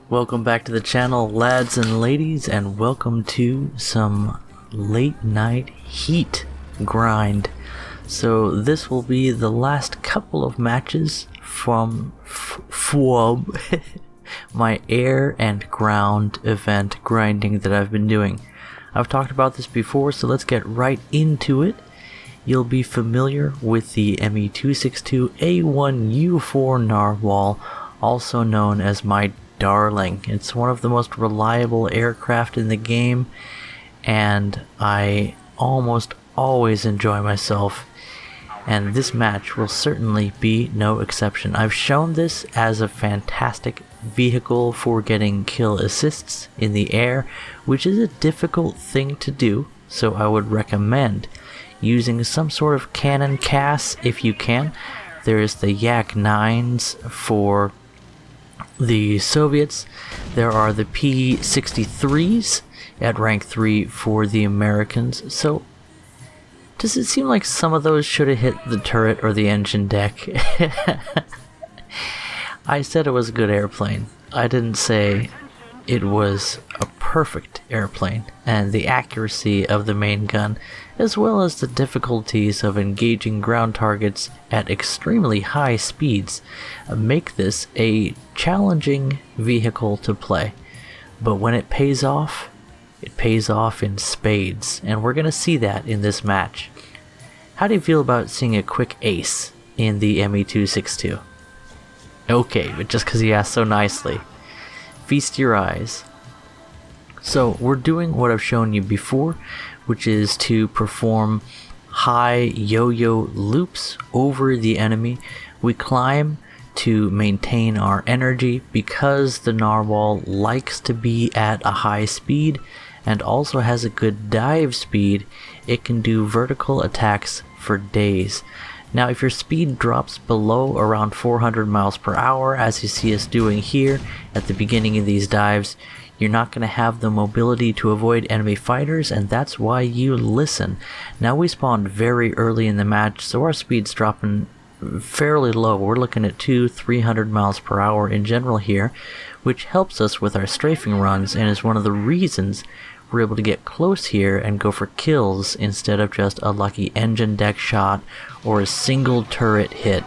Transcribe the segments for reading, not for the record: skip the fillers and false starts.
Welcome back to the channel, lads and ladies, and welcome to some late night heat grind. So this will be the last couple of matches from my air and ground event grinding that I've been doing. I've talked about this before, so let's get right into it. You'll be familiar with the ME262A1U4 Narwhal, also known as my darling. It's one of the most reliable aircraft in the game, and I almost always enjoy myself, and this match will certainly be no exception. I've shown this as a fantastic vehicle for getting kill assists in the air, which is a difficult thing to do, so I would recommend using some sort of cannon CAS if you can. There is the Yak-9s for the Soviets. There are the P-63s at rank 3 for the Americans. So does it seem like some of those should have hit the turret or the engine deck? I said it was a good airplane. I didn't say it was a perfect airplane, and the accuracy of the main gun, as well as the difficulties of engaging ground targets at extremely high speeds, make this a challenging vehicle to play. But when it pays off in spades, and we're going to see that in this match. How do you feel about seeing a quick ace in the ME262? Okay, but just because he asked so nicely. Feast your eyes. So we're doing what I've shown you before, which is to perform high yo-yo loops over the enemy. We climb to maintain our energy because the Narwhal likes to be at a high speed and also has a good dive speed. It can do vertical attacks for days. Now if your speed drops below around 400 miles per hour, as you see us doing here at the beginning of these dives, you're not going to have the mobility to avoid enemy fighters, and that's why you listen. Now we spawned very early in the match, so our speed's dropping fairly low. We're looking at 200-300 miles per hour in general here, which helps us with our strafing runs and is one of the reasons we're able to get close here and go for kills instead of just a lucky engine deck shot or a single turret hit,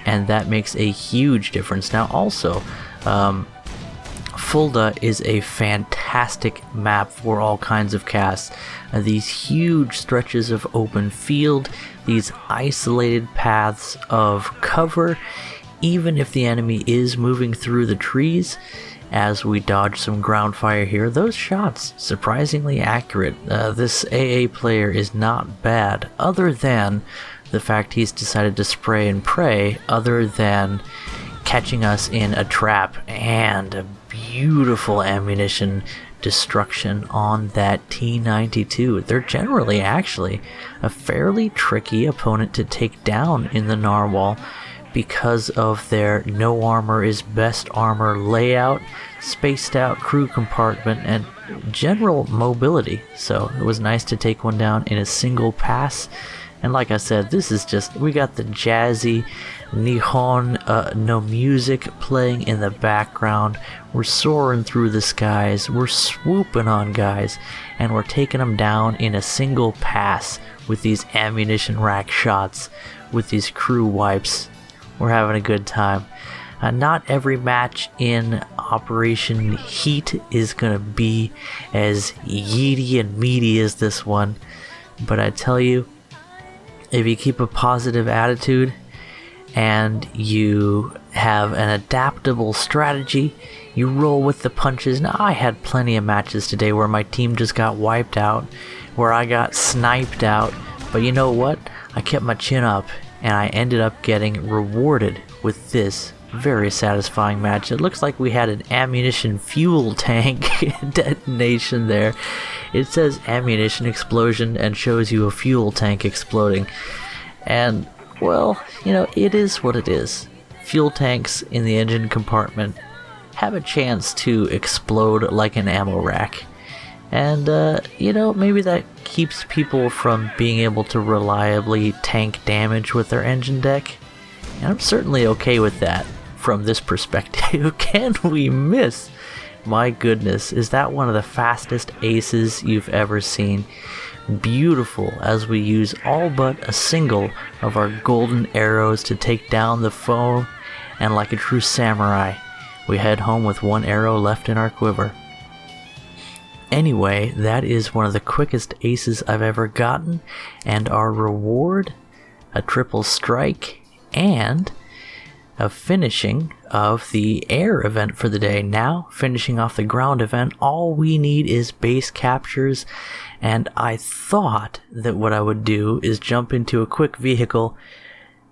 and that makes a huge difference. Now also, Fulda is a fantastic map for all kinds of casts. These huge stretches of open field, these isolated paths of cover, even if the enemy is moving through the trees. As we dodge some ground fire here, those shots surprisingly accurate. This AA player is not bad, other than the fact he's decided to spray and pray, other than catching us in a trap, and a beautiful ammunition destruction on that T-92. They're generally actually a fairly tricky opponent to take down in the Narwhal because of their no armor is best armor layout, spaced out crew compartment, and general mobility. So it was nice to take one down in a single pass. And like I said, this is just, we got the jazzy Nihon no music playing in the background. We're soaring through the skies, we're swooping on guys, and we're taking them down in a single pass with these ammunition rack shots, with these crew wipes. We're having a good time. Not every match in Operation Heat is gonna be as yeety and meaty as this one, but I tell you, if you keep a positive attitude and you have an adaptable strategy, you roll with the punches. Now, I had plenty of matches today where my team just got wiped out, where I got sniped out, but you know what? I kept my chin up, and I ended up getting rewarded with this very satisfying match. It looks like we had an ammunition fuel tank detonation there. It says ammunition explosion and shows you a fuel tank exploding. And, well, you know, it is what it is. Fuel tanks in the engine compartment have a chance to explode like an ammo rack. And, you know, maybe that keeps people from being able to reliably tank damage with their engine deck. And I'm certainly okay with that from this perspective. Can we miss My goodness, is that one of the fastest aces you've ever seen? Beautiful, as we use all but a single of our golden arrows to take down the foe, and like a true samurai, we head home with one arrow left in our quiver. Anyway, that is one of the quickest aces I've ever gotten, and our reward, a triple strike, and a finishing of the air event for the day. Now, finishing off the ground event, all we need is base captures, and I thought that what I would do is jump into a quick vehicle,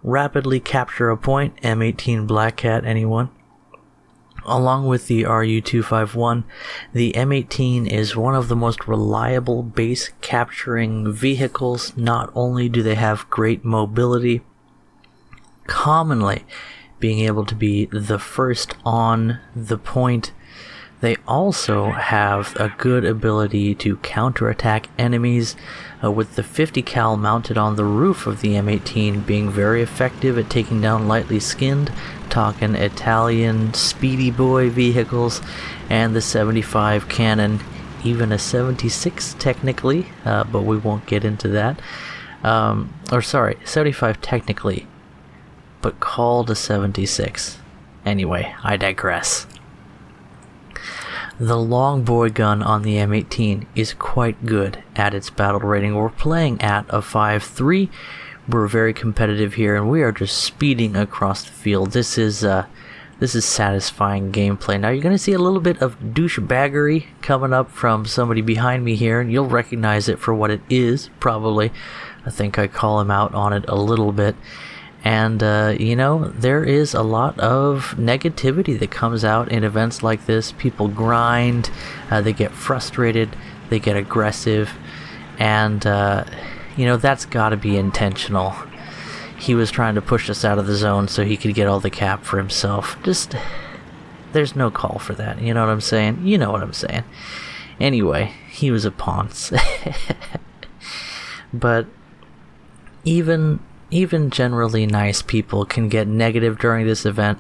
rapidly capture a point, M18 Black Cat, anyone? Along with the RU-251, the M18 is one of the most reliable base capturing vehicles. Not only do they have great mobility, commonly being able to be the first on the point, they also have a good ability to counterattack enemies, with the 50 cal mounted on the roof of the M18 being very effective at taking down lightly skinned, talking Italian speedy boy vehicles, and the 75 cannon, even a 76 technically, but we won't get into that. 75 technically, but called a 76. Anyway, I digress. The long boy gun on the M18 is quite good at its battle rating. We're playing at a 5.3. We're very competitive here, and we are just speeding across the field. This is satisfying gameplay. Now you're going to see a little bit of douchebaggery coming up from somebody behind me here, and you'll recognize it for what it is, probably. I think I call him out on it a little bit. And, there is a lot of negativity that comes out in events like this. People grind, they get frustrated, they get aggressive, and, that's got to be intentional. He was trying to push us out of the zone so he could get all the cap for himself. There's no call for that, you know what I'm saying? You know what I'm saying. Anyway, he was a ponce. But even generally nice people can get negative during this event,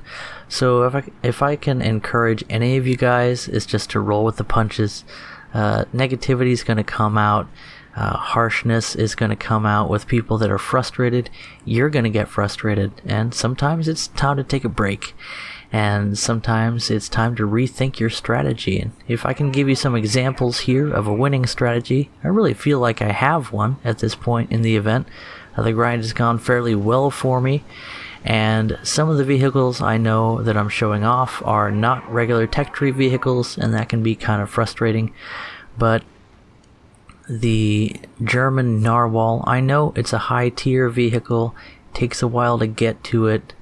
so if I can encourage any of you guys, is just to roll with the punches. Negativity is going to come out, harshness is going to come out with people that are frustrated. You're going to get frustrated, and sometimes it's time to take a break, and sometimes it's time to rethink your strategy. And if I can give you some examples here of a winning strategy, I really feel like I have one at this point in the event. The grind has gone fairly well for me, and some of the vehicles I know that I'm showing off are not regular tech tree vehicles, and that can be kind of frustrating. But the German Narwhal, I know it's a high tier vehicle, takes a while to get to it,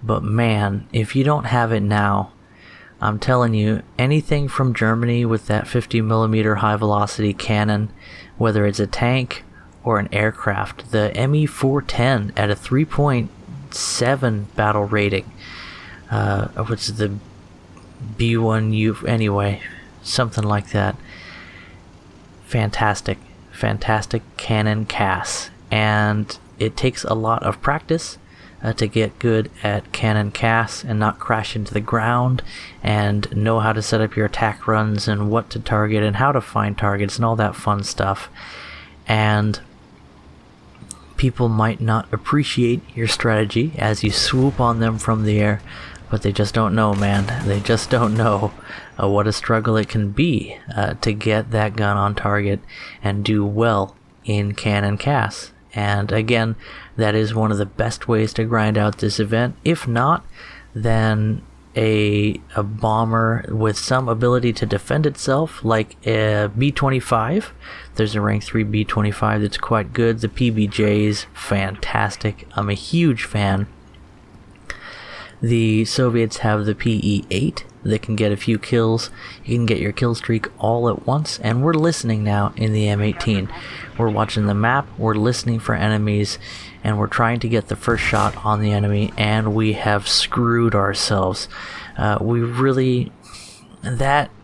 but man, if you don't have it now, I'm telling you, anything from Germany with that 50mm high velocity cannon, whether it's a tank or an aircraft, the ME-410 at a 3.7 battle rating, which is the B1U, anyway, something like that. Fantastic cannon CAS, and it takes a lot of practice to get good at cannon CAS and not crash into the ground, and know how to set up your attack runs and what to target and how to find targets and all that fun stuff. And people might not appreciate your strategy as you swoop on them from the air, but they just don't know, man. They just don't know what a struggle it can be to get that gun on target and do well in cannon CAS. And again, that is one of the best ways to grind out this event. If not, then a bomber with some ability to defend itself, like a B-25. There's a rank 3 B-25 that's quite good. The PBJ's fantastic. I'm a huge fan. The Soviets have the PE-8 that can get a few kills. You can get your kill streak all at once, and we're listening now in the M18. We're watching the map, we're listening for enemies, and we're trying to get the first shot on the enemy, and we have screwed ourselves. That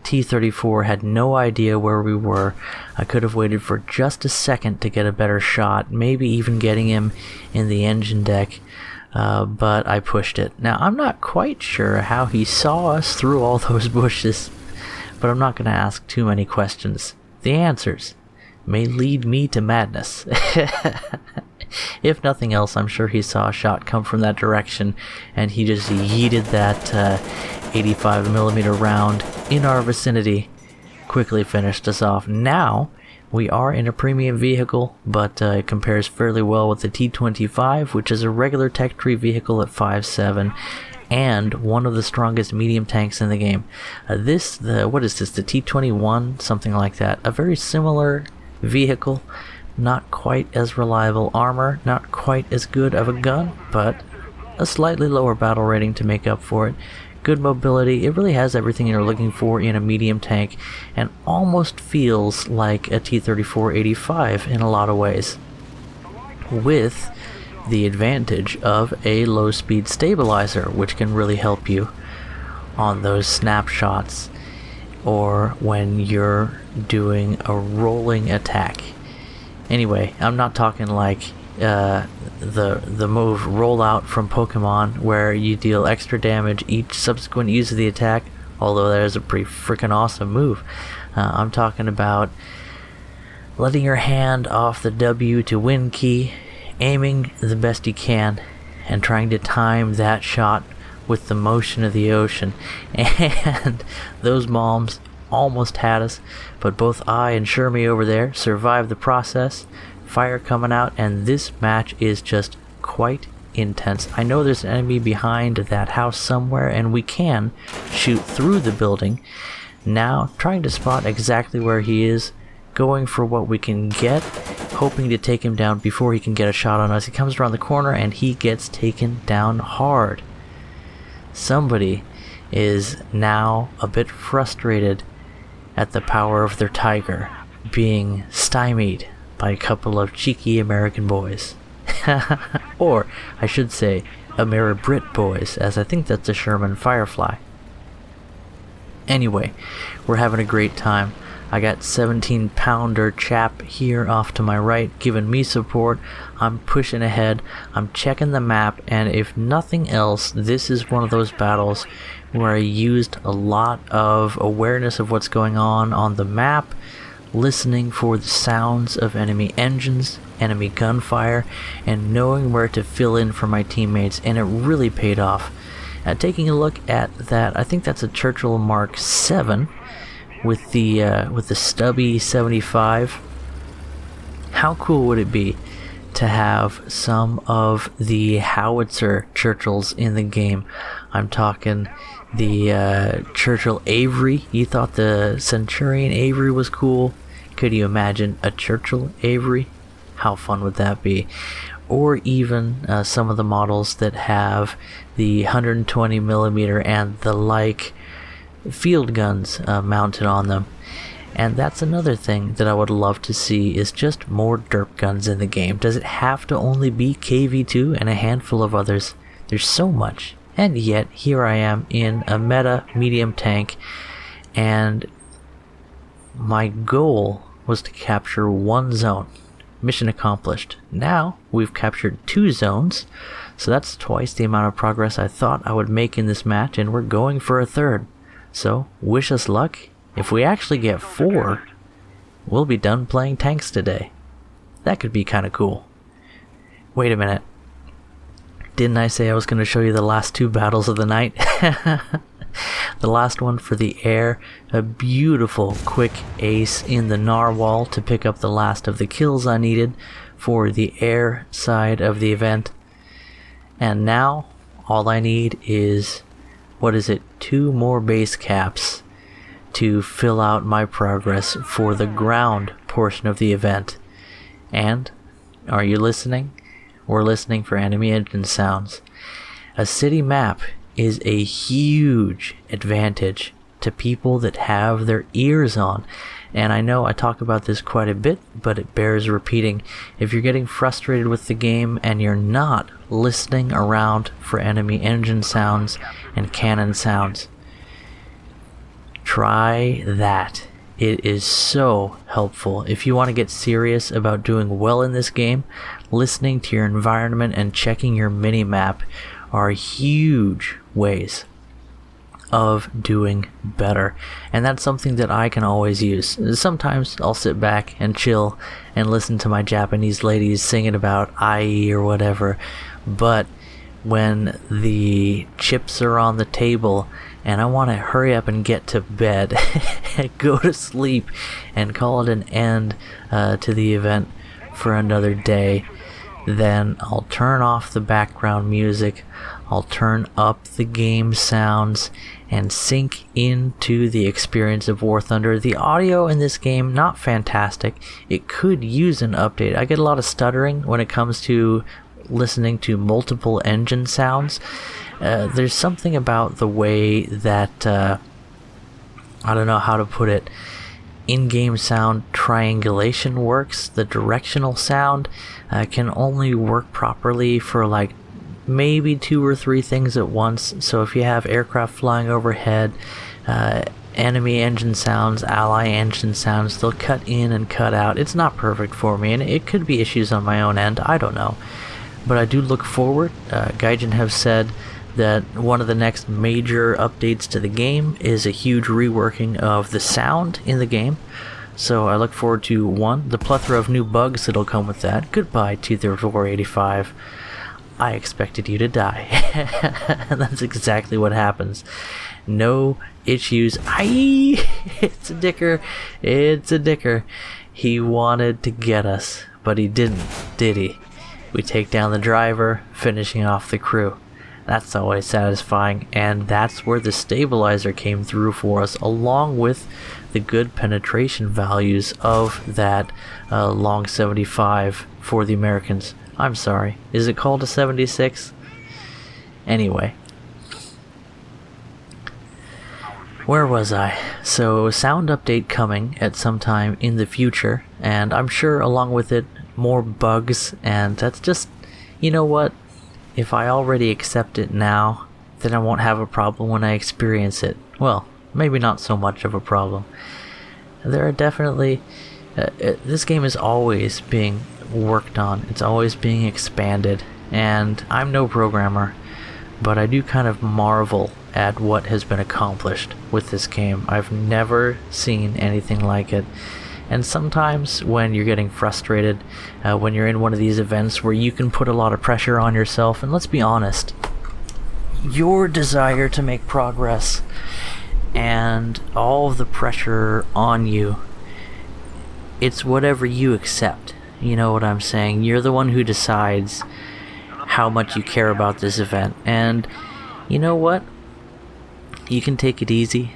T-34 had no idea where we were. I could have waited for just a second to get a better shot, maybe even getting him in the engine deck. But I pushed it. Now, I'm not quite sure how he saw us through all those bushes, but I'm not going to ask too many questions. The answers may lead me to madness. If nothing else, I'm sure he saw a shot come from that direction, and he just yeeted that 85mm round in our vicinity. Quickly finished us off. Now, we are in a premium vehicle, but it compares fairly well with the T-25, which is a regular tech tree vehicle at 5.7, and one of the strongest medium tanks in the game. What is this, the T-21? Something like that. A very similar vehicle, not quite as reliable armor, not quite as good of a gun, but a slightly lower battle rating to make up for it. Good mobility. It really has everything you're looking for in a medium tank, and almost feels like a T-34-85 in a lot of ways, with the advantage of a low-speed stabilizer, which can really help you on those snapshots or when you're doing a rolling attack. Anyway, I'm not talking like the move rollout from Pokemon, where you deal extra damage each subsequent use of the attack, although that is a pretty freaking awesome move. I'm talking about letting your hand off the W to win key, aiming the best you can, and trying to time that shot with the motion of the ocean. And those bombs almost had us, but both I and Shermie over there survived the process. Fire coming out, and this match is just quite intense. I know there's an enemy behind that house somewhere, and we can shoot through the building. Now, trying to spot exactly where he is, going for what we can get, hoping to take him down before he can get a shot on us. He comes around the corner, and he gets taken down hard. Somebody is now a bit frustrated at the power of their tiger being stymied by a couple of cheeky American boys. Or, I should say, Ameri-Brit boys, as I think that's a Sherman Firefly. Anyway, we're having a great time. I got 17-pounder chap here off to my right giving me support. I'm pushing ahead, I'm checking the map, and if nothing else, this is one of those battles where I used a lot of awareness of what's going on the map, listening for the sounds of enemy engines, enemy gunfire, and knowing where to fill in for my teammates, and it really paid off. Taking a look at that, I think that's a Churchill Mark 7 with the stubby 75. How cool would it be to have some of the howitzer Churchills in the game? I'm talking the Churchill Avery. You thought the Centurion Avery was cool? Could you imagine a Churchill Avery? How fun would that be? Or even some of the models that have the 120mm and the like field guns mounted on them. And that's another thing that I would love to see, is just more derp guns in the game. Does it have to only be KV2 and a handful of others? There's so much. And yet, here I am in a meta medium tank, and my goal was to capture one zone. Mission accomplished. Now, we've captured 2 zones, so that's twice the amount of progress I thought I would make in this match, and we're going for a 3rd. So, wish us luck. If we actually get 4, we'll be done playing tanks today. That could be kinda cool. Wait a minute. Didn't I say I was going to show you the last 2 battles of the night? The last one for the air, a beautiful quick ace in the narwhal to pick up the last of the kills I needed for the air side of the event. And now, all I need is, 2 more base caps to fill out my progress for the ground portion of the event. And, are you listening? We're listening for enemy engine sounds. A city map is a huge advantage to people that have their ears on. And I know I talk about this quite a bit, but it bears repeating. If you're getting frustrated with the game and you're not listening around for enemy engine sounds and cannon sounds, try that. It is so helpful. If you want to get serious about doing well in this game, listening to your environment and checking your mini-map are huge ways of doing better. And that's something that I can always use. Sometimes I'll sit back and chill and listen to my Japanese ladies singing about ai or whatever, but when the chips are on the table and I want to hurry up and get to bed, go to sleep, and call it an end to the event for another day, then I'll turn off the background music, I'll turn up the game sounds, and sink into the experience of War Thunder. The audio in this game, not fantastic. It could use an update. I get a lot of stuttering when it comes to listening to multiple engine sounds. There's something about the way that, I don't know how to put it, in-game sound triangulation works. The directional sound can only work properly for like maybe 2 or 3 things at once. So if you have aircraft flying overhead, enemy engine sounds, ally engine sounds, they'll cut in and cut out. It's not perfect for me, and it could be issues on my own end, I don't know. But I do look forward. Gaijin have said that one of the next major updates to the game is a huge reworking of the sound in the game. So I look forward to, 1, the plethora of new bugs that'll come with that. Goodbye, 23485. I expected you to die. And that's exactly what happens. No issues. It's a dicker. It's a dicker. He wanted to get us, but he didn't, did he? We take down the driver, finishing off the crew. That's always satisfying, and that's where the stabilizer came through for us, along with the good penetration values of that long 75 for the Americans. I'm sorry, is it called a 76? Anyway. Where was I? So, sound update coming at some time in the future, and I'm sure along with it, more bugs, and that's just, you know what? If I already accept it now, then I won't have a problem when I experience it. Well, maybe not so much of a problem. There are definitely... this game is always being worked on. It's always being expanded. And I'm no programmer, but I do kind of marvel at what has been accomplished with this game. I've never seen anything like it. And sometimes when you're getting frustrated, when you're in one of these events where you can put a lot of pressure on yourself, and let's be honest, your desire to make progress and all of the pressure on you, it's whatever you accept. You know what I'm saying? You're the one who decides how much you care about this event. And you know what? You can take it easy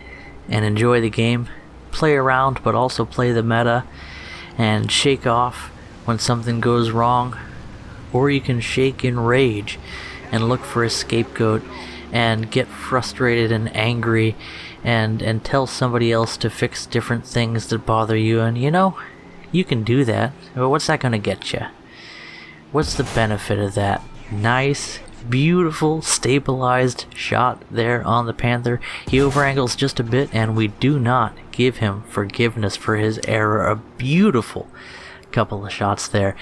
and enjoy the game. Play around, but also play the meta and shake off when something goes wrong. Or you can shake in rage and look for a scapegoat and get frustrated and angry and tell somebody else to fix different things that bother you. And you know, you can do that, but what's that gonna get you? What's the benefit of that? Nice, beautiful, stabilized shot there on the Panther. He overangles just a bit, and we do not give him forgiveness for his error. A beautiful couple of shots there.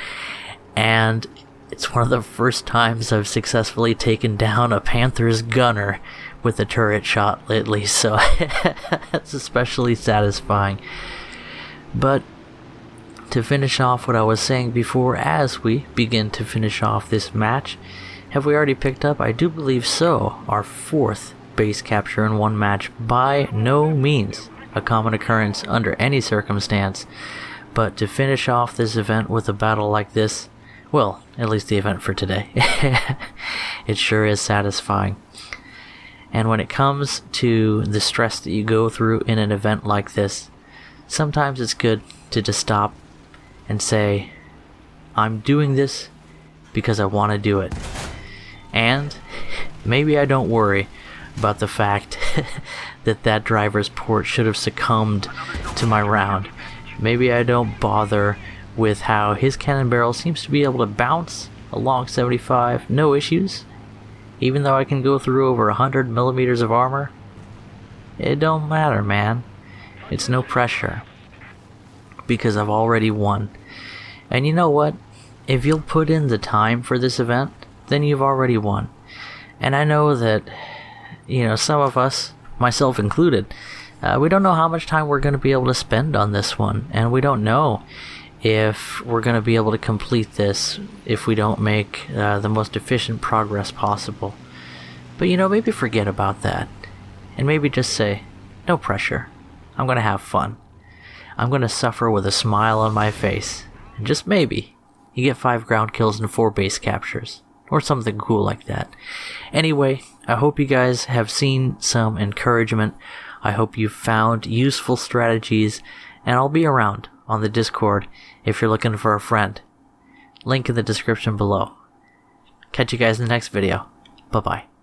And it's one of the first times I've successfully taken down a Panther's gunner with a turret shot lately, so that's especially satisfying. But to finish off what I was saying before, as we begin to finish off this match, have we already picked up? I do believe so. Our 4th base capture in one match. By no means a common occurrence under any circumstance. But to finish off this event with a battle like this, well, at least the event for today, it sure is satisfying. And when it comes to the stress that you go through in an event like this, sometimes it's good to just stop and say, I'm doing this because I want to do it. And maybe I don't worry about the fact that driver's port should have succumbed to my round. Maybe I don't bother with how his cannon barrel seems to be able to bounce along 75, no issues. Even though I can go through over 100 millimeters of armor, it don't matter, man. It's no pressure, because I've already won. And you know what? If you'll put in the time for this event, then you've already won. And I know that, you know, some of us, myself included. We don't know how much time we're going to be able to spend on this one, and we don't know if we're going to be able to complete this if we don't make the most efficient progress possible. But maybe forget about that, and maybe just say, no pressure, I'm going to have fun. I'm going to suffer with a smile on my face, and just maybe, you get 5 ground kills and 4 base captures, or something cool like that. Anyway, I hope you guys have seen some encouragement. I hope you found useful strategies, and I'll be around on the Discord if you're looking for a friend. Link in the description below. Catch you guys in the next video. Bye-bye.